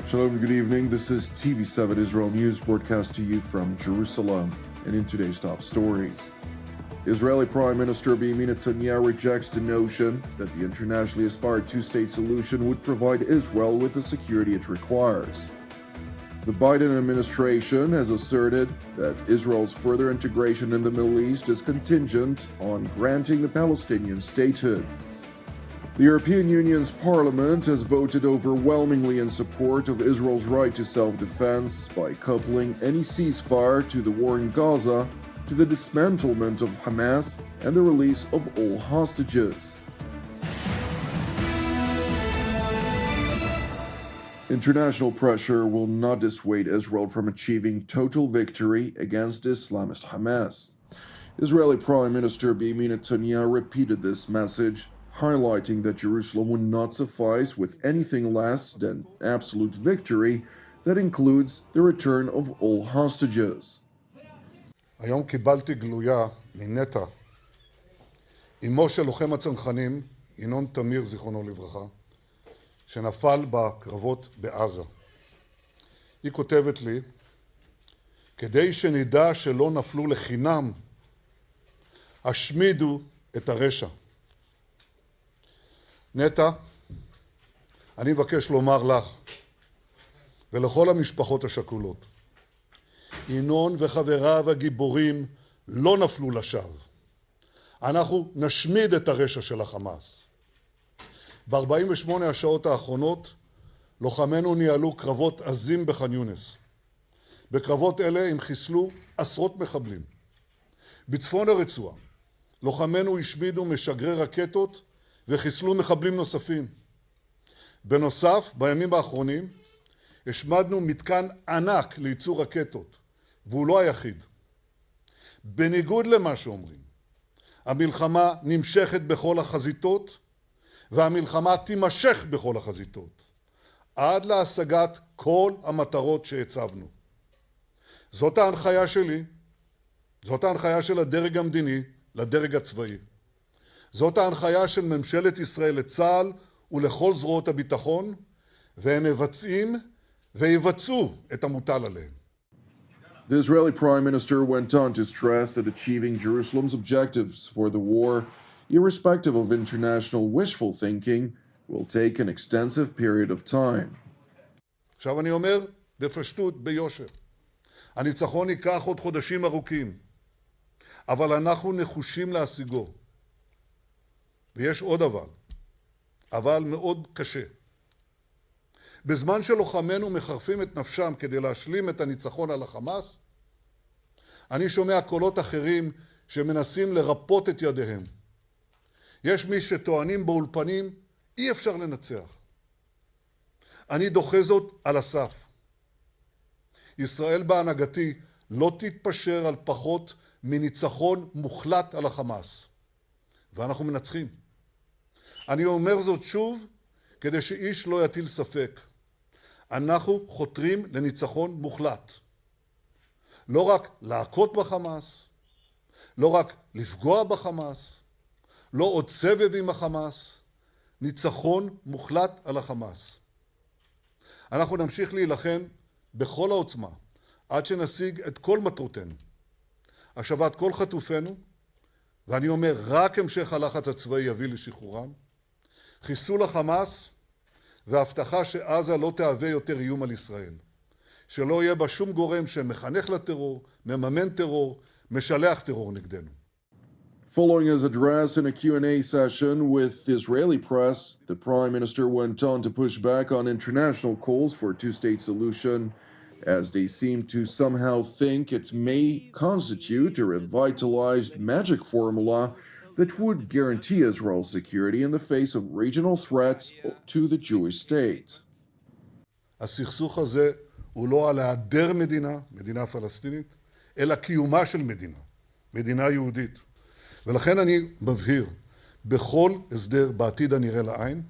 Shalom and good evening. This is TV7 Israel News broadcast to you from Jerusalem. And in today's top stories, Israeli Prime Minister Benjamin Netanyahu rejects the notion that the internationally aspired two-state solution would provide Israel with the security it requires. The Biden administration has asserted that Israel's further integration in the Middle East is contingent on granting the Palestinian statehood. The European Union's parliament has voted overwhelmingly in support of Israel's right to self-defense by coupling any ceasefire to the war in Gaza to the dismantlement of Hamas and the release of all hostages. International pressure will not dissuade Israel from achieving total victory against Islamist Hamas. Israeli Prime Minister Benjamin Netanyahu repeated this message, highlighting that Jerusalem would not suffice with anything less than absolute victory that includes the return of all hostages. היום קיבלתי גלויה מנטע, אמו של לוחם הצנחנים, ינון תמיר זיכרונו לברכה, שנפל בקרבות בעזה. היא כותבת לי, כדי שנדע שלא נפלו לחינם, השמידו את הרשע. נטע, אני מבקש לומר לך ולכל המשפחות השכולות, ינון וחבריו הגיבורים לא נפלו לשווא. אנחנו נשמיד את הרשע של החמאס. ב-48 השעות האחרונות לוחמינו ניהלו קרבות עזים בח'אן יונס. בקרבות אלה הם חיסלו עשרות מחבלים. בצפון הרצועה לוחמינו השמידו משגרי רקטות וחיסלו מחבלים נוספים. בנוסף, בימים האחרונים השמדנו מתקן ענק לייצור רקטות, והוא לא היחיד. בניגוד למה שאומרים, המלחמה נמשכת בכל החזיתות, והמלחמה תימשך בכל החזיתות, עד להשגת כל המטרות שהצבנו. זאת ההנחיה שלי, זאת ההנחיה של הדרג המדיני לדרג הצבאי. זאת ההנחיה של ממשלת ישראל לצה"ל ולכל זרועות הביטחון, והם מבצעים ויבצעו את המוטל עליהם. The Israeli Prime Minister went on to stress that achieving Jerusalem's objectives for the war, irrespective of international wishful thinking, will take an extensive period of time. עכשיו אני אומר בפשטות, ביושר, הניצחון ייקח עוד חודשים ארוכים, אבל אנחנו נחושים להשיגו. ויש עוד אבל מאוד קשה. בזמן שלוחמינו מחרפים את נפשם כדי להשלים את הניצחון על החמאס, אני שומע קולות אחרים שמנסים לרפות את ידיהם. יש מי שטוענים באולפנים, אי אפשר לנצח. אני דוחה זאת על הסף. ישראל בהנהגתי לא תתפשר על פחות מניצחון מוחלט על החמאס. ואנחנו מנצחים. אני אומר זאת שוב, כדי שאיש לא יטיל ספק. אנחנו חותרים לניצחון מוחלט. לא רק להכות בחמאס, לא רק לפגוע בחמאס, לא עוד סבב עם החמאס, ניצחון מוחלט על החמאס. אנחנו נמשיך להילחם בכל העוצמה, עד שנשיג את כל מטרותינו. השבת כל חטופינו, ואני אומר, רק המשך הלחץ הצבאי יביא לשחרורם, חיסול החמאס והבטחה שעזה לא תהווה יותר איום על ישראל. שלא יהיה בה שום גורם שמחנך לטרור, מממן טרור, משלח טרור נגדנו. Following his address in a Q&A session with the Israeli press, the Prime Minister went on to push back on international calls for a two-state solution, as they seem to somehow think it may constitute a revitalized magic formula that would guarantee Israel's security in the face of regional threats to the Jewish state. הסכסוך הזה הוא לא על היעדר מדינה פלסטינית, אלא קיומה של מדינה יהודית. ולכן אני מבהיר, בכל הסדר בעתיד הנראה לעין,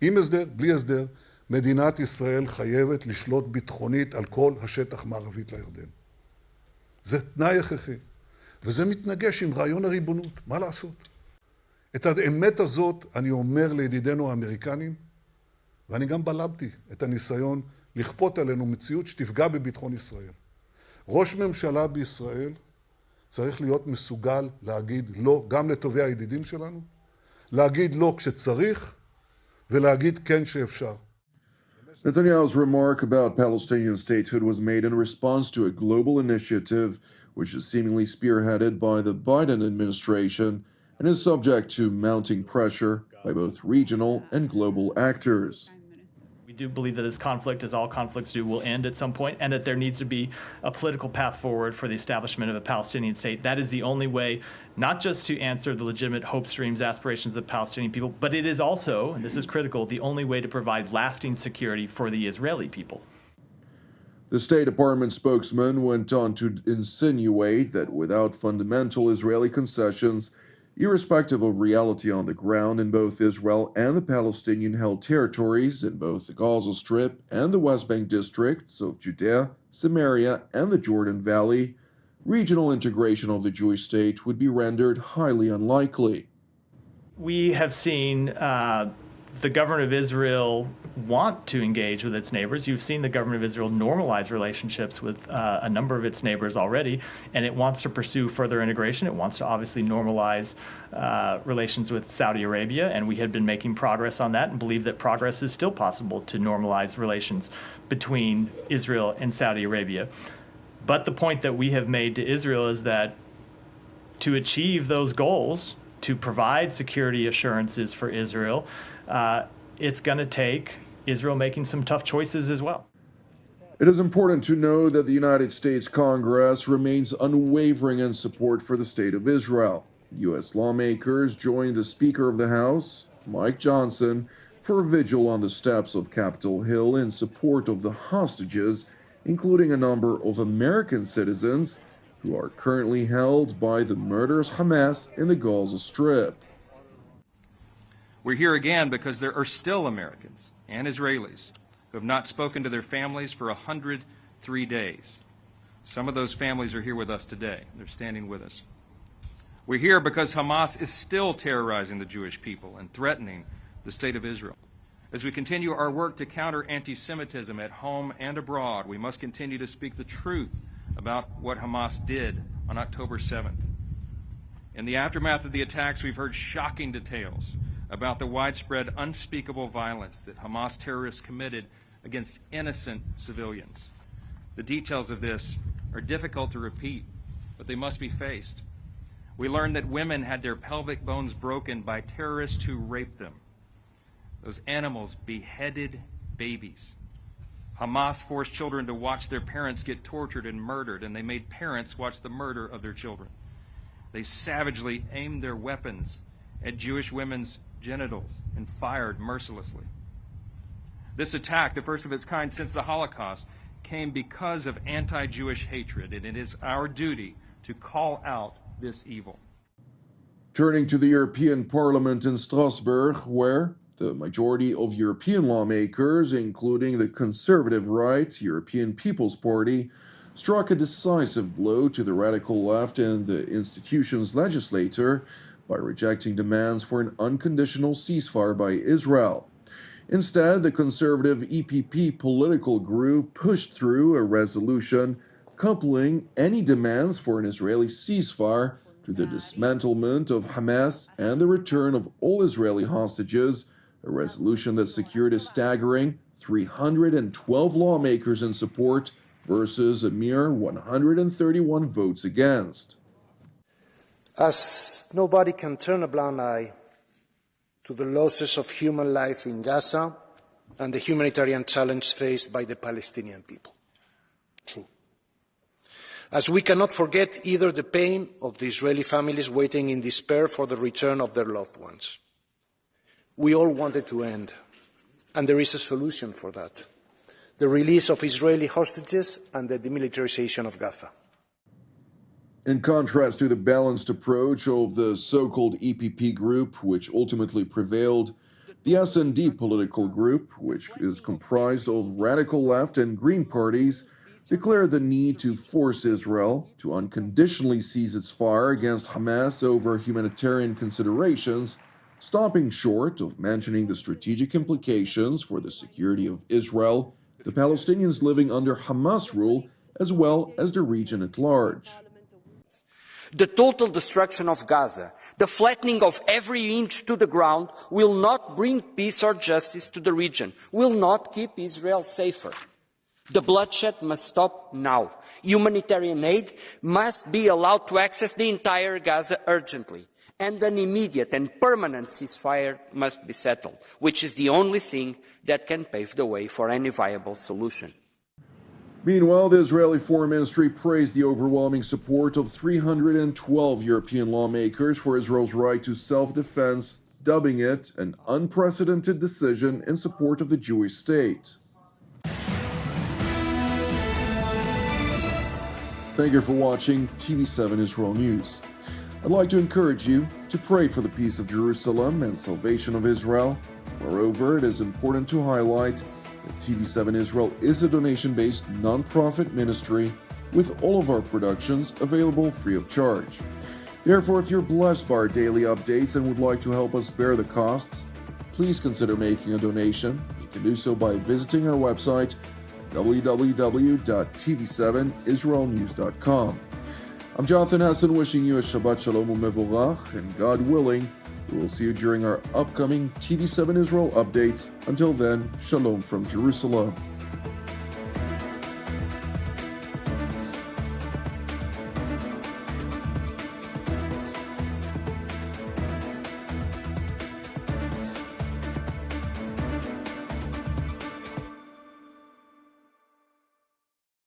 עם הסדר, בלי הסדר, מדינת ישראל חייבת לשלוט ביטחונית על כל השטח מערבית לירדן. זה תנאי הכרחי, וזה מתנגש עם רעיון הריבונות, מה לעשות? את האמת הזאת אני אומר לידידינו האמריקנים, ואני גם בלמתי את הניסיון לכפות עלינו מציאות שתפגע בביטחון ישראל. ראש ממשלה בישראל צריך להיות מסוגל להגיד לא גם לטובי הידידים שלנו, להגיד לא כשצריך ולהגיד כן שאפשר. Netanyahu's remark about Palestinian statehood was made in response to a global initiative which is seemingly spearheaded by the Biden administration and is subject to mounting pressure by both regional and global actors. We do believe that this conflict, as all conflicts do, will end at some point, and that there needs to be a political path forward for the establishment of a Palestinian state. That is the only way, not just to answer the legitimate hopes, dreams, aspirations of the Palestinian people, but it is also, and this is critical, the only way to provide lasting security for the Israeli people. The State Department spokesman went on to insinuate that without fundamental Israeli concessions, irrespective of reality on the ground in both Israel and the Palestinian-held territories in both the Gaza Strip and the West Bank districts of Judea, Samaria, and the Jordan Valley, regional integration of the Jewish state would be rendered highly unlikely. We have seen the government of Israel want to engage with its neighbors. You've seen the government of Israel normalize relationships with a number of its neighbors already, and it wants to pursue further integration. It wants to obviously normalize relations with Saudi Arabia, and we had been making progress on that and believe that progress is still possible to normalize relations between Israel and Saudi Arabia. But the point that we have made to Israel is that to achieve those goals, to provide security assurances for Israel, it's going to take Israel making some tough choices as well. It is important to know that the United States Congress remains unwavering in support for the State of Israel. U.S. lawmakers joined the Speaker of the House, Mike Johnson, for a vigil on the steps of Capitol Hill in support of the hostages, including a number of American citizens who are currently held by the murderous Hamas in the Gaza Strip. We're here again because there are still Americans and Israelis who have not spoken to their families for 103 days. Some of those families are here with us today. They're standing with us. We're here because Hamas is still terrorizing the Jewish people and threatening the state of Israel. As we continue our work to counter anti-Semitism at home and abroad, we must continue to speak the truth about what Hamas did on October 7th. In the aftermath of the attacks, we've heard shocking details about the widespread unspeakable violence that Hamas terrorists committed against innocent civilians. The details of this are difficult to repeat, but they must be faced. We learned that women had their pelvic bones broken by terrorists who raped them. Those animals beheaded babies. Hamas forced children to watch their parents get tortured and murdered, and they made parents watch the murder of their children. They savagely aimed their weapons at Jewish women's genitals and fired mercilessly. This attack, the first of its kind since the Holocaust, came because of anti-Jewish hatred, and it is our duty to call out this evil. Turning to the European Parliament in Strasbourg, where the majority of European lawmakers, including the conservative right European People's Party, struck a decisive blow to the radical left and the institution's legislature by rejecting demands for an unconditional ceasefire by Israel. Instead, the conservative EPP political group pushed through a resolution coupling any demands for an Israeli ceasefire to the dismantlement of Hamas and the return of all Israeli hostages, a resolution that secured a staggering 312 lawmakers in support versus a mere 131 votes against. As nobody can turn a blind eye to the losses of human life in Gaza and the humanitarian challenge faced by the Palestinian people. True. As we cannot forget either the pain of the Israeli families waiting in despair for the return of their loved ones. We all want it to end, and there is a solution for that: the release of Israeli hostages and the demilitarization of Gaza. In contrast to the balanced approach of the so-called EPP group, which ultimately prevailed, the S&D political group, which is comprised of radical left and Green parties, declared the need to force Israel to unconditionally cease its fire against Hamas over humanitarian considerations stopping short of mentioning the strategic implications for the security of Israel, the Palestinians living under Hamas rule, as well as the region at large. The total destruction of Gaza, the flattening of every inch to the ground will not bring peace or justice to the region, will not keep Israel safer. The bloodshed must stop now. Humanitarian aid must be allowed to access the entire Gaza urgently. And an immediate and permanent ceasefire must be settled, which is the only thing that can pave the way for any viable solution. Meanwhile, the Israeli Foreign Ministry praised the overwhelming support of 312 European lawmakers for Israel's right to self-defense, dubbing it an unprecedented decision in support of the Jewish state. Thank you for watching TV7 Israel News. I'd like to encourage you to pray for the peace of Jerusalem and salvation of Israel. Moreover, it is important to highlight that TV7 Israel is a donation-based non-profit ministry with all of our productions available free of charge. Therefore, if you're blessed by our daily updates and would like to help us bear the costs, please consider making a donation. You can do so by visiting our website www.tv7israelnews.com. I'm Jonathan Hessen wishing you a Shabbat Shalom u'mevorach, and God willing, we will see you during our upcoming TV7 Israel updates. Until then, Shalom from Jerusalem.